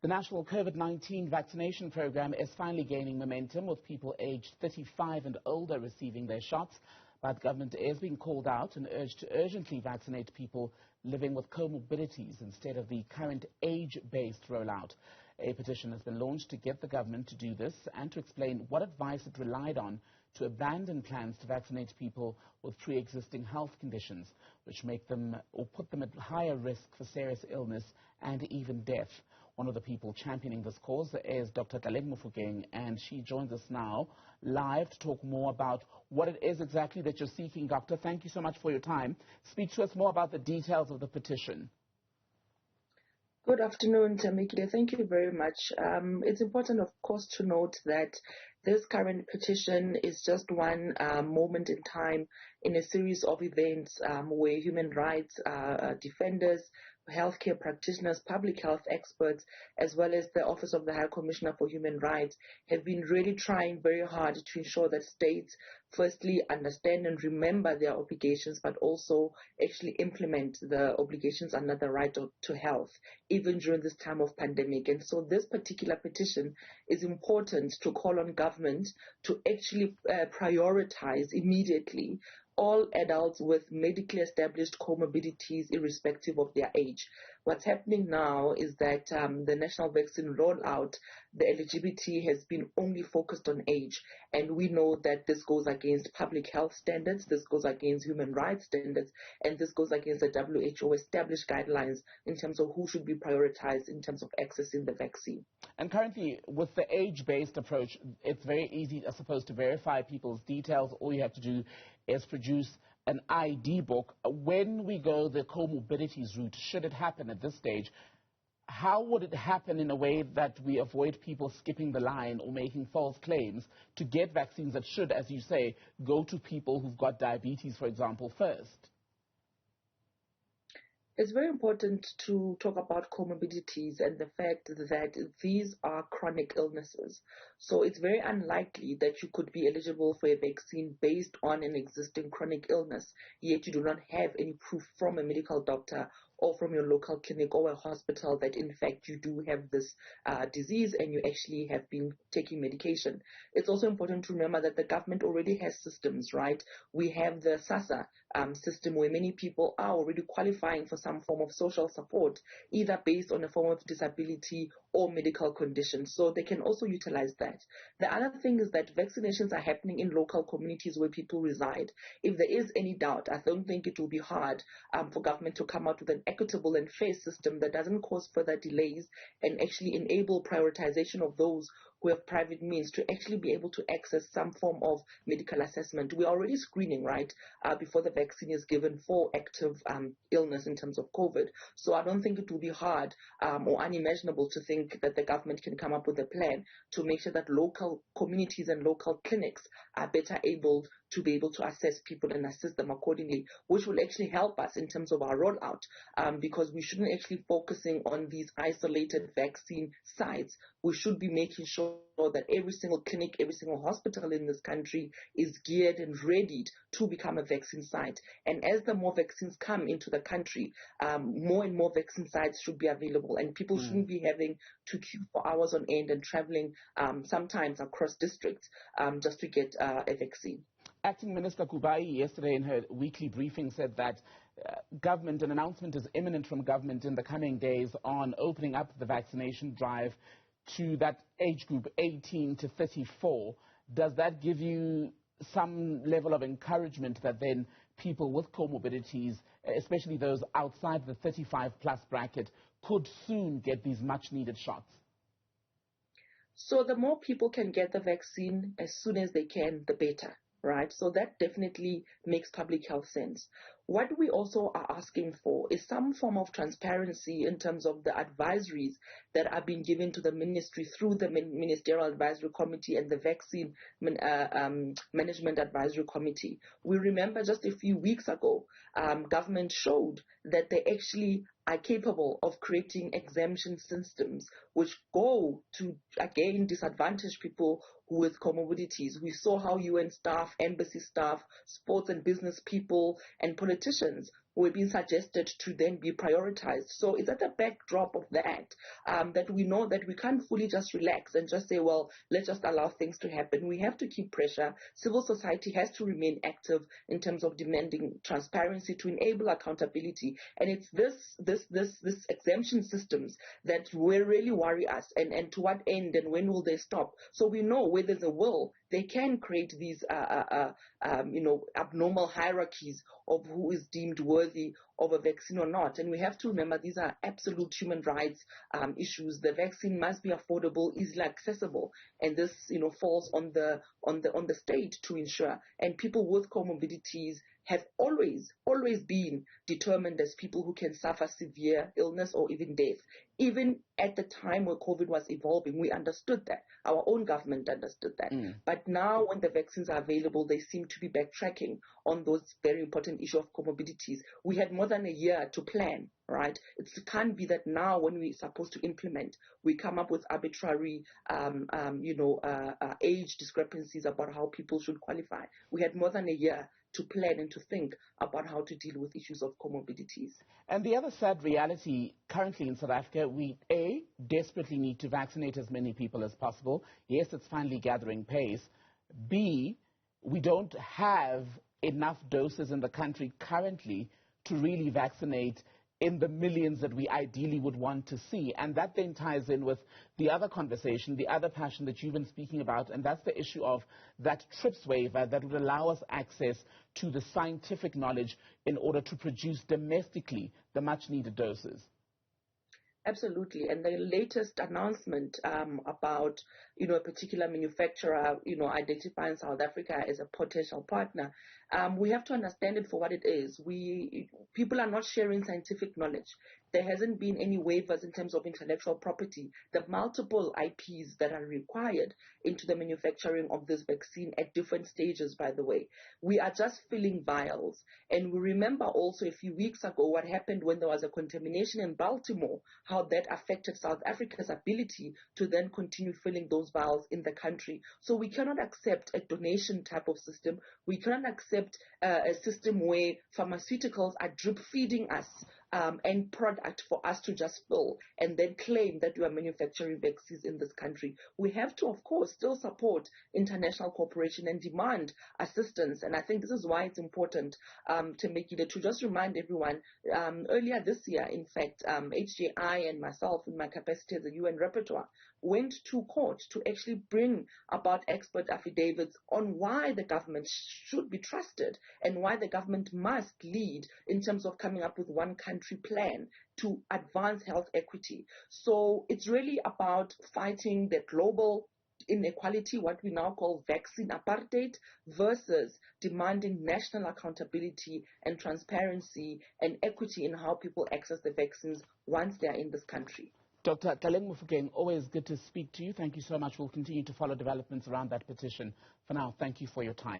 The national COVID-19 vaccination program is finally gaining momentum, with people aged 35 and older receiving their shots. But government is being called out and urged to urgently vaccinate people living with comorbidities instead of the current age-based rollout. A petition has been launched to get the government to do this and to explain what advice it relied on to abandon plans to vaccinate people with pre-existing health conditions, which make them or put them at higher risk for serious illness and even death. One of the people championing this cause is Dr. Tlaleng Mofokeng, and she joins us now live to talk more about what it is exactly that you're seeking. Doctor, thank you so much for your time. Speak to us more about the details of the petition. Good afternoon, Tamikile. Thank you very much. It's important, of course, to note that this current petition is just one moment in time in a series of events where human rights defenders, healthcare practitioners, public health experts, as well as the Office of the High Commissioner for Human Rights have been really trying very hard to ensure that states firstly understand and remember their obligations, but also actually implement the obligations under the right to health, even during this time of pandemic. And so this particular petition is important to call on government to actually prioritize immediately all adults with medically established comorbidities irrespective of their age. What's happening now is that the national vaccine rollout, the eligibility has been only focused on age, and we know that this goes against public health standards, this goes against human rights standards, and this goes against the WHO established guidelines in terms of who should be prioritized in terms of accessing the vaccine. And currently, with the age-based approach, it's very easy, I suppose, to verify people's details. All you have to do is produce an ID book. When we go the comorbidities route, should it happen at this stage, how would it happen in a way that we avoid people skipping the line or making false claims to get vaccines that should, as you say, go to people who've got diabetes, for example, first? It's very important to talk about comorbidities and the fact that these are chronic illnesses. So it's very unlikely that you could be eligible for a vaccine based on an existing chronic illness, yet you do not have any proof from a medical doctor or from your local clinic or a hospital that in fact you do have this disease and you actually have been taking medication. It's also important to remember that the government already has systems, right? We have the SASSA system where many people are already qualifying for some form of social support, either based on a form of disability or medical condition. So they can also utilize that. The other thing is that vaccinations are happening in local communities where people reside. If there is any doubt, I don't think it will be hard for government to come out with an equitable and fair system that doesn't cause further delays and actually enable prioritization of those who have private means to actually be able to access some form of medical assessment. We're already screening, right, before the vaccine is given for active illness in terms of COVID. So I don't think it will be hard or unimaginable to think that the government can come up with a plan to make sure that local communities and local clinics are better able to be able to assess people and assist them accordingly, which will actually help us in terms of our rollout, because we shouldn't actually focusing on these isolated vaccine sites. We should be making sure that every single clinic, every single hospital in this country is geared and ready to become a vaccine site. And as the more vaccines come into the country, more and more vaccine sites should be available, and people shouldn't be having to queue for hours on end and traveling sometimes across districts just to get a vaccine. Acting Minister Kubai yesterday in her weekly briefing said that an announcement is imminent from government in the coming days on opening up the vaccination drive to that age group 18 to 34. Does that give you some level of encouragement that then people with comorbidities, especially those outside the 35 plus bracket, could soon get these much needed shots? So the more people can get the vaccine as soon as they can, the better. Right, so that definitely makes public health sense. What we also are asking for is some form of transparency in terms of the advisories that are being given to the ministry through the Ministerial Advisory Committee and the Vaccine Management Advisory Committee. We remember just a few weeks ago, government showed that they actually are capable of creating exemption systems which go to, again, disadvantage people with comorbidities. We saw how UN staff, embassy staff, sports and business people, and politicians were being suggested to then be prioritized. So it's at the backdrop of that that we know that we can't fully just relax and just say, well, let's just allow things to happen. We have to keep pressure. Civil society has to remain active in terms of demanding transparency to enable accountability. And it's this exemption systems that will really worry us, and to what end and when will they stop? So we know where there's a will, they can create these abnormal hierarchies of who is deemed worthy of a vaccine or not. And we have to remember these are absolute human rights issues. The vaccine must be affordable, easily accessible, and this falls on the state to ensure. And people with comorbidities have always been determined as people who can suffer severe illness or even death. Even at the time where COVID was evolving, we understood that. Our own government understood that. But now when the vaccines are available, they seem to be backtracking on those very important issue of comorbidities. We had more than a year to plan, right? It can't be that now when we're supposed to implement, we come up with arbitrary, age discrepancies about how people should qualify. We had more than a year to plan and to think about how to deal with issues of comorbidities. And the other sad reality currently in South Africa, we desperately need to vaccinate as many people as possible. Yes, it's finally gathering pace. B, we don't have enough doses in the country currently to really vaccinate in the millions that we ideally would want to see. And that then ties in with the other conversation, the other passion that you've been speaking about, and that's the issue of that TRIPS waiver that would allow us access to the scientific knowledge in order to produce domestically the much-needed doses. Absolutely. And the latest announcement about, a particular manufacturer, identifying South Africa as a potential partner, we have to understand it for what it is. People are not sharing scientific knowledge. There hasn't been any waivers in terms of intellectual property. The multiple IPs that are required into the manufacturing of this vaccine at different stages, by the way. We are just filling vials. And we remember also a few weeks ago what happened when there was a contamination in Baltimore, how that affected South Africa's ability to then continue filling those vials in the country. So we cannot accept a donation type of system. We cannot accept a system where pharmaceuticals are drip feeding us end product for us to just fill and then claim that we are manufacturing vaccines in this country. We have to, of course, still support international cooperation and demand assistance. And I think this is why it's important to just remind everyone, earlier this year, in fact, HJI and myself in my capacity as a UN rapporteur went to court to actually bring about expert affidavits on why the government should be trusted and why the government must lead in terms of coming up with one country plan to advance health equity. So it's really about fighting the global inequality, what we now call vaccine apartheid, versus demanding national accountability and transparency and equity in how people access the vaccines once they are in this country. Dr. Tlaleng Mofokeng, always good to speak to you. Thank you so much. We'll continue to follow developments around that petition. For now, thank you for your time.